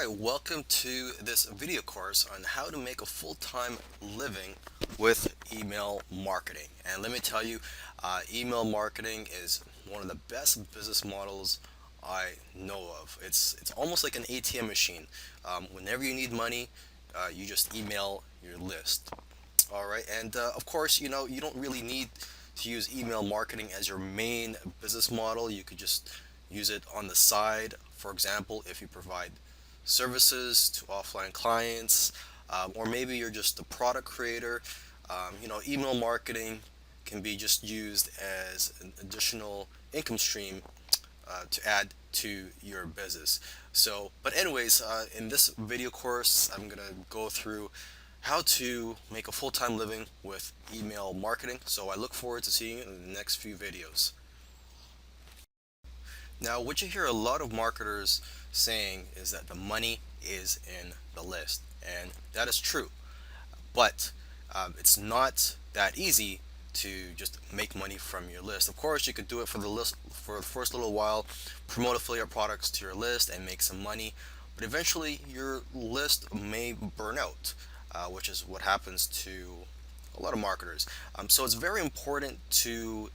Alright, welcome to this video course on how to make a full-time living with email marketing. And let me tell you, email marketing is one of the best business models I know of. It's almost like an ATM machine. Whenever you need money, you just email your list. Alright, and of course, you don't really need to use email marketing as your main business model. You could just use it on the side. For example, if you provide services to offline clients, or maybe you're just a product creator. Email marketing can be just used as an additional income stream to add to your business. But anyways, in this video course, I'm gonna go through how to make a full-time living with email marketing. So I look forward to seeing you in the next few videos. Now, what you hear a lot of marketers saying is that the money is in the list, and that is true. But it's not that easy to just make money from your list. Of course, you could do it for the list for the first little while, promote affiliate products to your list, and make some money. But eventually, your list may burn out, which is what happens to a lot of marketers. So it's very important to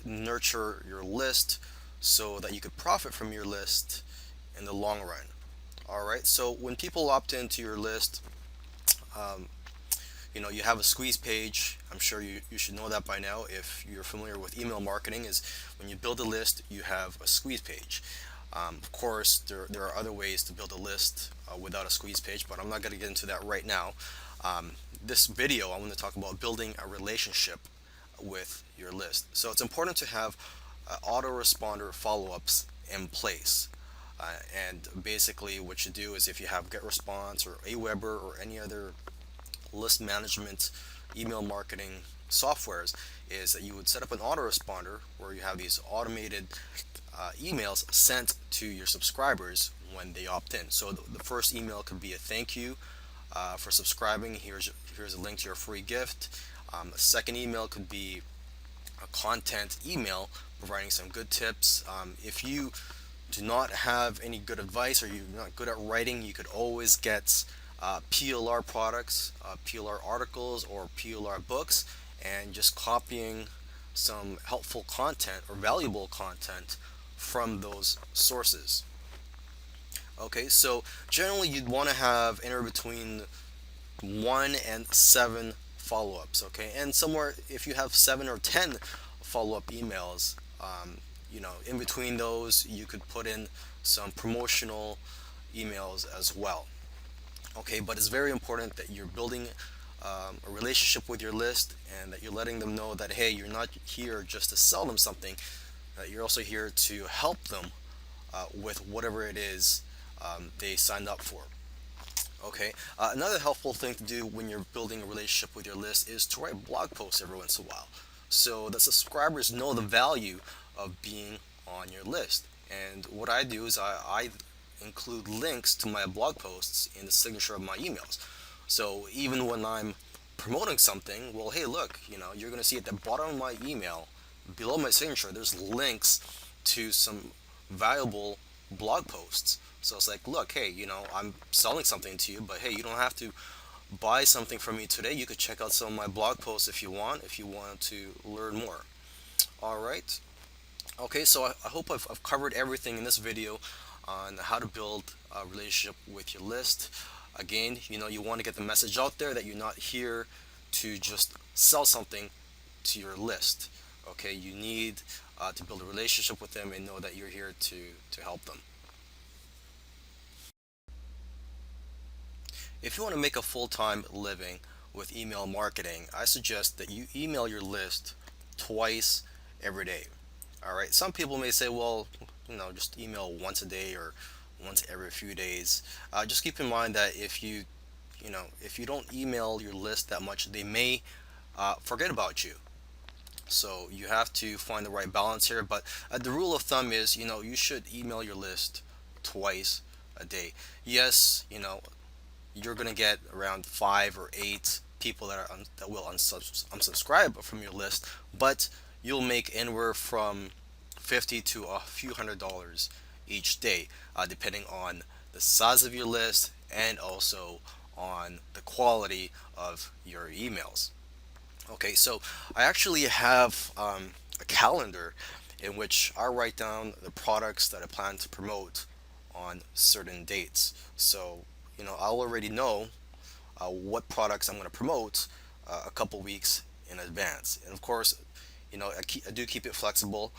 nurture your list so that you could profit from your list in the long run. All right. So when people opt into your list, um, you have a squeeze page. I'm sure you should know that by now if you're familiar with email marketing. Is when you build a list, you have a squeeze page. Of course, there are other ways to build a list without a squeeze page, but I'm not going to get into that right now. This video, I want to talk about building a relationship with your list. So it's important to have autoresponder follow-ups in place. And basically what you do is if you have GetResponse or Aweber or any other list management email marketing softwares, is that you would set up an autoresponder where you have these automated emails sent to your subscribers when they opt in. So the first email could be a thank you for subscribing. Here's a link to your free gift. A second email could be a content email providing some good tips. If you do not have any good advice or you're not good at writing, you could always get PLR products, PLR articles, or PLR books, and just copying some helpful content or valuable content from those sources. Okay, so generally you'd want to have anywhere between 1 and 7 follow-ups. Okay, and somewhere if you have 7 or 10 follow-up emails, in between those you could put in some promotional emails as well. Okay, but it's very important that you're building a relationship with your list and that you're letting them know that, hey, you're not here just to sell them something, that you're also here to help them with whatever it is they signed up for. Okay, another helpful thing to do when you're building a relationship with your list is to write blog posts every once in a while so that subscribers know the value of being on your list. And what I do is I include links to my blog posts in the signature of my emails. So even when I'm promoting something, well, hey, look, you're going to see at the bottom of my email, below my signature, there's links to some valuable blog posts. So it's like, look, hey, I'm selling something to you, but hey, you don't have to buy something from me today. You could check out some of my blog posts if you want to learn more. All right. Okay, so I hope I've covered everything in this video on how to build a relationship with your list. Again, you want to get the message out there that you're not here to just sell something to your list. Okay, you need to build a relationship with them and know that you're here to help them. If you want to make a full-time living with email marketing, I suggest that you email your list twice every day. All right. Some people may say, well, just email once a day or once every few days. Just keep in mind that if you don't email your list that much, they may forget about you. So you have to find the right balance here. But the rule of thumb is, you should email your list twice a day. Yes, you're gonna get around 5 or 8 people that will unsubscribe from your list, but you'll make anywhere from 50 to a few $100s each day, depending on the size of your list, and also on the quality of your emails. Okay, so I actually have a calendar in which I write down the products that I plan to promote on certain dates. So, I already know what products I'm going to promote a couple weeks in advance. And of course, I do keep it flexible.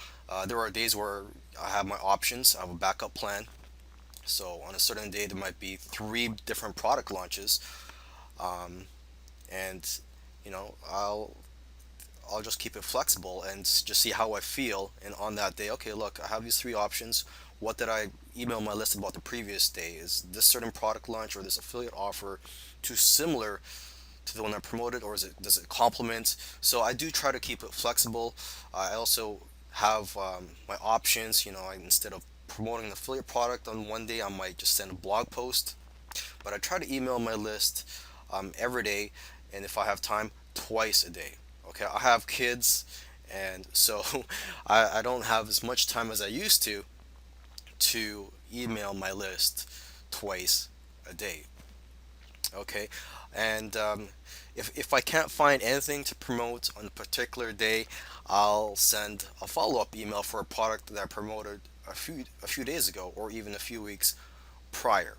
There are days where I have my options, I have a backup plan. So on a certain day, there might be three different product launches, and I'll just keep it flexible and just see how I feel. And on that day, okay, look, I have these three options. What did I email my list about the previous day? Is this certain product launch or this affiliate offer too similar to the one I promoted, or does it complement? So I do try to keep it flexible. I also have my options. Instead of promoting an affiliate product on one day, I might just send a blog post. But I try to email my list every day, and if I have time, twice a day. Okay, I have kids, and so I don't have as much time as I used to email my list twice a day. Okay, and if I can't find anything to promote on a particular day, I'll send a follow-up email for a product that I promoted a few days ago, or even a few weeks prior.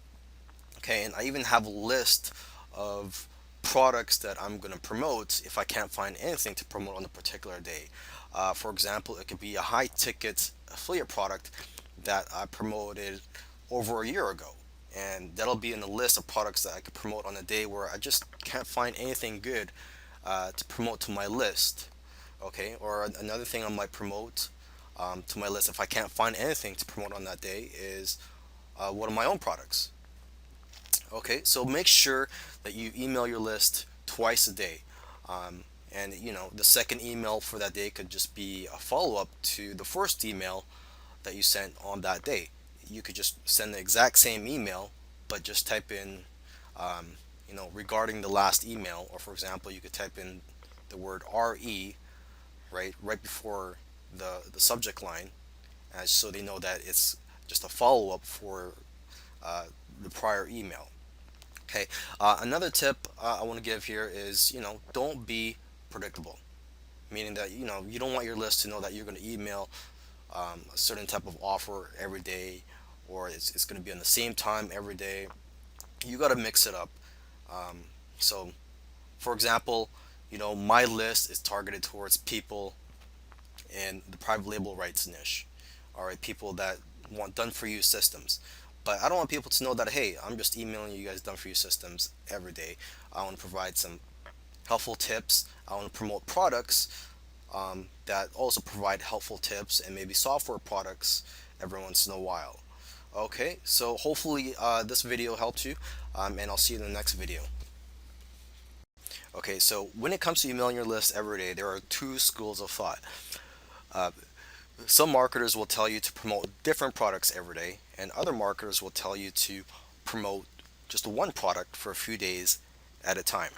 Okay, and I even have a list of products that I'm going to promote if I can't find anything to promote on a particular day. For example, it could be a high ticket affiliate product that I promoted over a year ago, and that'll be in the list of products that I could promote on a day where I just can't find anything good to promote to my list. Okay, or another thing I might promote to my list if I can't find anything to promote on that day is one of my own products. Okay, so make sure that you email your list twice a day. And the second email for that day could just be a follow up to the first email that you sent on that day. You could just send the exact same email, but just type in, regarding the last email, or for example, you could type in the word RE right before the subject line, so they know that it's just a follow up for uh, the prior email. Okay. Another tip I want to give here is, don't be predictable. Meaning that, you don't want your list to know that you're going to email a certain type of offer every day, or it's going to be on the same time every day. You got to mix it up. Um, so, for example, my list is targeted towards people in the private label rights niche. All right, people that want done for you systems. But I don't want people to know that, hey, I'm just emailing you guys done for you systems every day. I want to provide some helpful tips. I want to promote products that also provide helpful tips, and maybe software products every once in a while. Okay, so hopefully this video helped you, and I'll see you in the next video. Okay, so when it comes to emailing your list every day, there are two schools of thought. Uh, some marketers will tell you to promote different products every day, and other marketers will tell you to promote just one product for a few days at a time.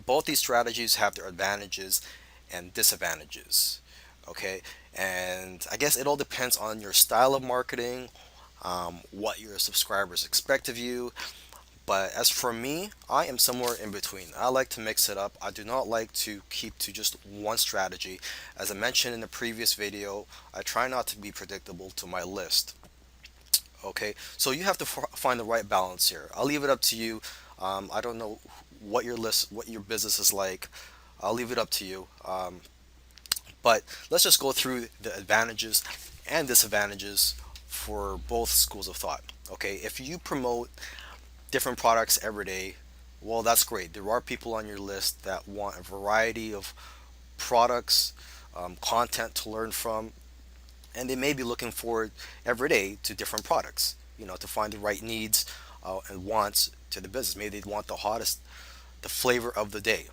Both these strategies have their advantages and disadvantages. Okay, and I guess it all depends on your style of marketing, what your subscribers expect of you. But as for me, I am somewhere in between. I like to mix it up. I do not like to keep to just one strategy. As I mentioned in the previous video, I try not to be predictable to my list. Okay, so you have to find the right balance here. I'll leave it up to you. I don't know what your business is like. I'll leave it up to you. But let's just go through the advantages and disadvantages for both schools of thought. Okay, if you promote different products every day, well, that's great. There are people on your list that want a variety of products, content to learn from, and they may be looking forward every day to different products, to find the right needs and wants to the business. Maybe they want the hottest, the flavor of the day.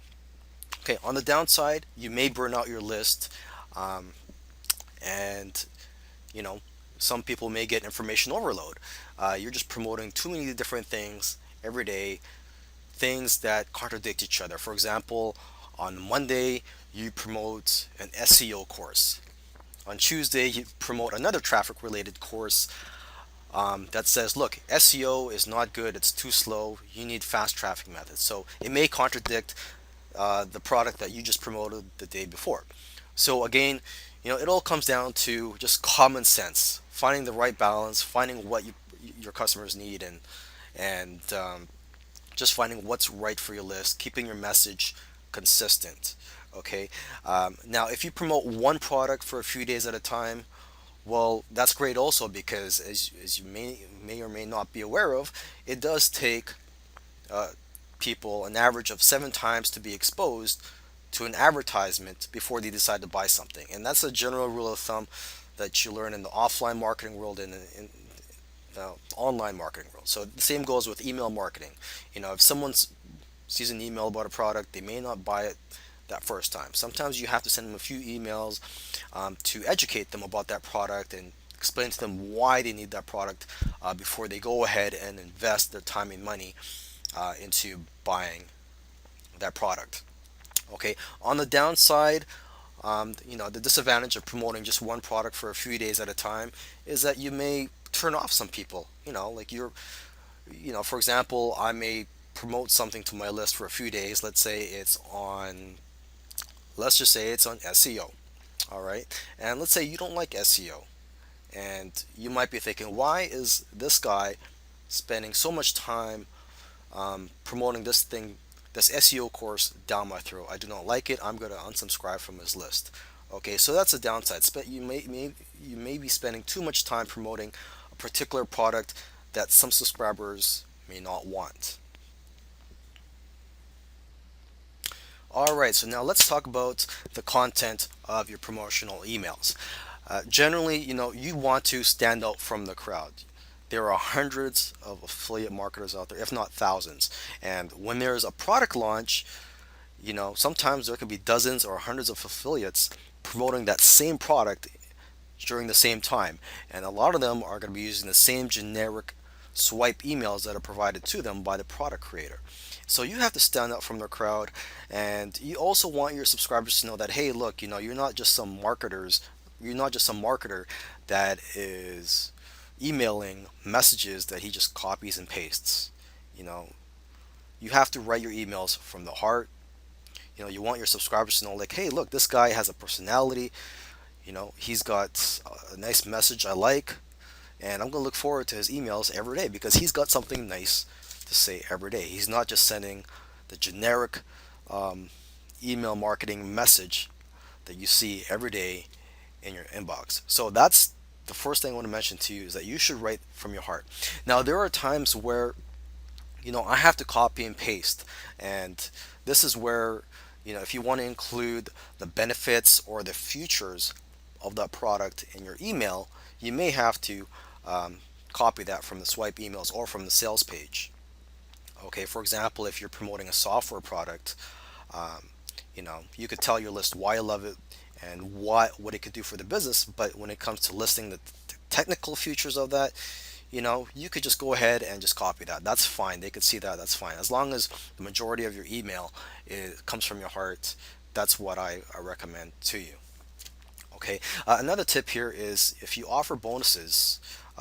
Okay, on the downside, you may burn out your list, um, and you know, some people may get information overload. You're just promoting too many different things every day, things that contradict each other. For example, on Monday, you promote an SEO course. On Tuesday, you promote another traffic related course. that says, look, SEO is not good, it's too slow, you need fast traffic methods. So it may contradict the product that you just promoted the day before. So again, it all comes down to just common sense, finding the right balance, finding what your customers need, and just finding what's right for your list, keeping your message consistent. Okay. Now, if you promote one product for a few days at a time, well, that's great also because as you may or may not be aware of, it does take uh, people an average of 7 times to be exposed to an advertisement before they decide to buy something. And that's a general rule of thumb that you learn in the offline marketing world and in the online marketing world. So the same goes with email marketing. If someone sees an email about a product, they may not buy it that first time. Sometimes you have to send them a few emails to educate them about that product and explain to them why they need that product before they go ahead and invest their time and money into buying that product. Okay. On the downside, the disadvantage of promoting just one product for a few days at a time is that you may turn off some people. Like for example, I may promote something to my list for a few days. Let's just say it's on SEO. All right. And let's say you don't like SEO. And you might be thinking, why is this guy spending so much time promoting this SEO course down my throat? I do not like it. I'm going to unsubscribe from his list. Okay, so that's a downside. You may be spending too much time promoting a particular product that some subscribers may not want. All right, so now let's talk about the content of your promotional emails. Generally, you want to stand out from the crowd. There are hundreds of affiliate marketers out there, if not thousands. And when there's a product launch, sometimes there could be dozens or hundreds of affiliates promoting that same product during the same time. And a lot of them are going to be using the same generic swipe emails that are provided to them by the product creator. So you have to stand out from the crowd, and you also want your subscribers to know that, hey, look, you're not just some marketer that is emailing messages that he just copies and pastes. You know, you have to write your emails from the heart. You want your subscribers to know, like, hey, look, this guy has a personality. He's got a nice message I like, and I'm gonna look forward to his emails every day because he's got something nice to say every day. He's not just sending the generic um, email marketing message that you see every day in your inbox. So that's the first thing I want to mention to you is that you should write from your heart. Now there are times where I have to copy and paste, and this is where if you want to include the benefits or the features of that product in your email, you may have to copy that from the swipe emails or from the sales page. Okay, for example, if you're promoting a software product, um, you could tell your list why you love it and what it could do for the business. But when it comes to listing the technical features of that, you could just go ahead and just copy that. That's fine. They could see that. That's fine. As long as the majority of your email comes from your heart, that's what I recommend to you. Okay. Another tip here is if you offer bonuses,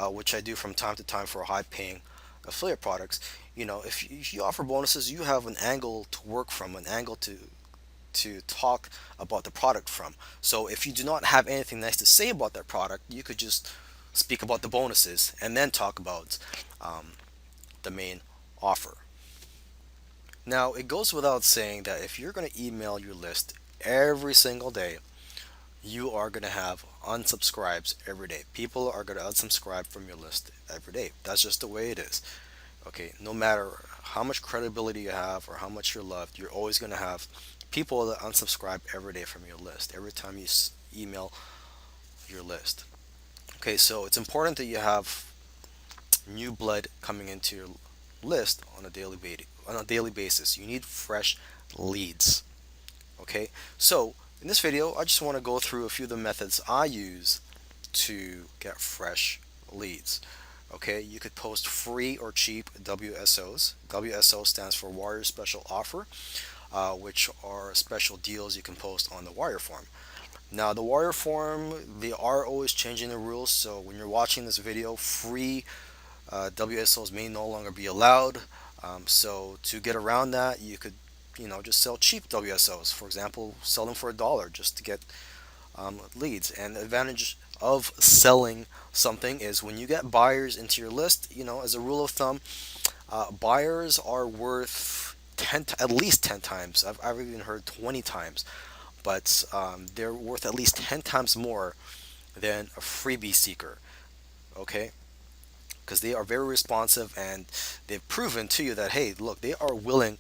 which I do from time to time for high-paying affiliate products. If you offer bonuses, you have an angle to work from, an angle to talk about the product from. So if you do not have anything nice to say about that product, you could just speak about the bonuses and then talk about um, the main offer. Now, it goes without saying that if you're going to email your list every single day, you are going to have unsubscribes every day. People are going to unsubscribe from your list every day. That's just the way it is. Okay, no matter how much credibility you have or how much you're loved, you're always going to have people that unsubscribe every day from your list, every time you email your list. Okay, so it's important that you have new blood coming into your list on a daily basis. You need fresh leads. Okay, so in this video, I just want to go through a few of the methods I use to get fresh leads. Okay, you could post free or cheap WSOs. WSO stands for Warrior Special Offer, which are special deals you can post on the Warrior Forum. Now, the Warrior Forum, they are always changing the rules, so when you're watching this video, free WSOs may no longer be allowed. So to get around that, you could, just sell cheap WSOs. For example, sell them for $1 just to get leads. And the advantage of selling something is when you get buyers into your list, as a rule of thumb, buyers are worth at least 10 times. I've even heard 20 times, but they're worth at least 10 times more than a freebie seeker. Okay, because they are very responsive and they've proven to you that, hey, look, they are willing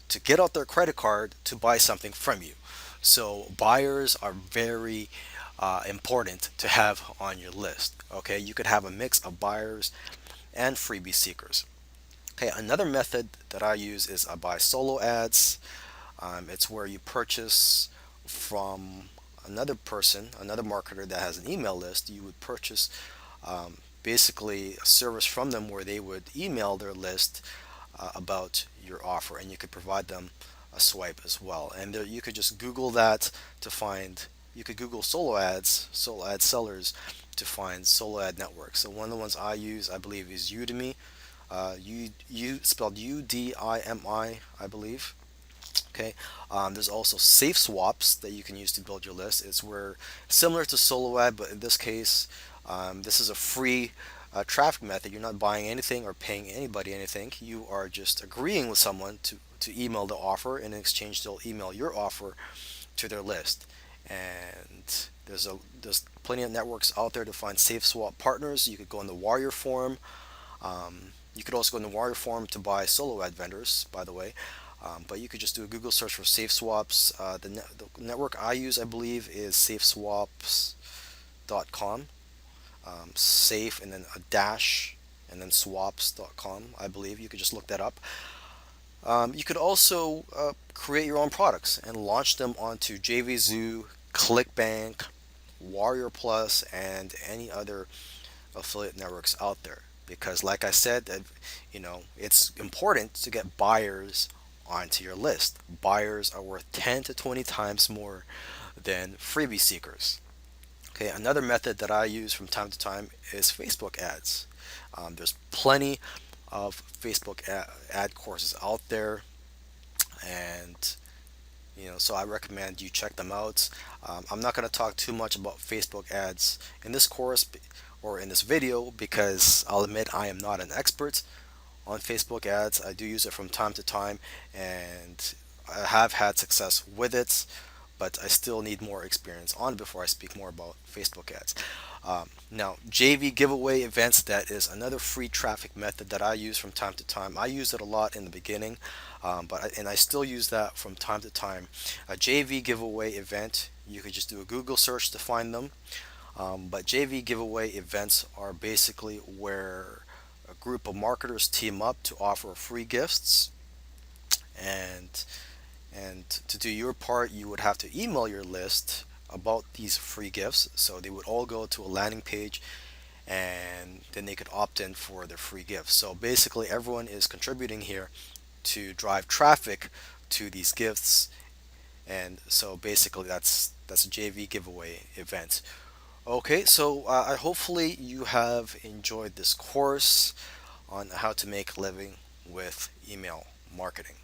to get out their credit card to buy something from you. So buyers are very important to have on your list. Okay, you could have a mix of buyers and freebie seekers. Okay, another method that I use is I buy solo ads. It's where you purchase from another person, another marketer that has an email list. You would purchase basically a service from them where they would email their list about your offer, and you could provide them a swipe as well. And there, you could just Google that to find. You could Google solo ad sellers to find solo ad networks. So one of the ones I use, I believe, is Udemy. U spelled UDIMI, I believe. Okay. There's also Safe Swaps that you can use to build your list. It's where similar to solo ad, but in this case, this is a free traffic method. You're not buying anything or paying anybody anything. You are just agreeing with someone to email the offer, and in exchange, they'll email your offer to their list. And there's plenty of networks out there to find Safe Swap partners. You could go in the Warrior Forum. You could also go in the Warrior Forum to buy solo ad vendors, by the way. But you could just do a Google search for Safe Swaps. The network I use, I believe, is safeswaps.com. Safe and then a dash and then swaps.com, I believe. You could just look that up. You could also create your own products and launch them onto JVZoo, ClickBank, Warrior Plus, and any other affiliate networks out there. Because, like I said, it's important to get buyers onto your list. Buyers are worth 10 to 20 times more than freebie seekers. Okay, another method that I use from time to time is Facebook ads. There's plenty of Facebook ad courses out there, and so I recommend you check them out. I'm not going to talk too much about Facebook ads in this course or in this video because I'll admit I am not an expert on Facebook ads. I do use it from time to time, and I have had success with it, but I still need more experience on it before I speak more about Facebook ads. Now, JV giveaway events, that is another free traffic method that I use from time to time. I used it a lot in the beginning, and I still use that from time to time. A JV giveaway event, you could just do a Google search to find them. But JV giveaway events are basically where a group of marketers team up to offer free gifts, and to do your part, you would have to email your list about these free gifts. So they would all go to a landing page, and then they could opt in for their free gifts. So basically, everyone is contributing here to drive traffic to these gifts. And so basically, that's a JV giveaway event. Okay, so I hopefully you have enjoyed this course on how to make a living with email marketing.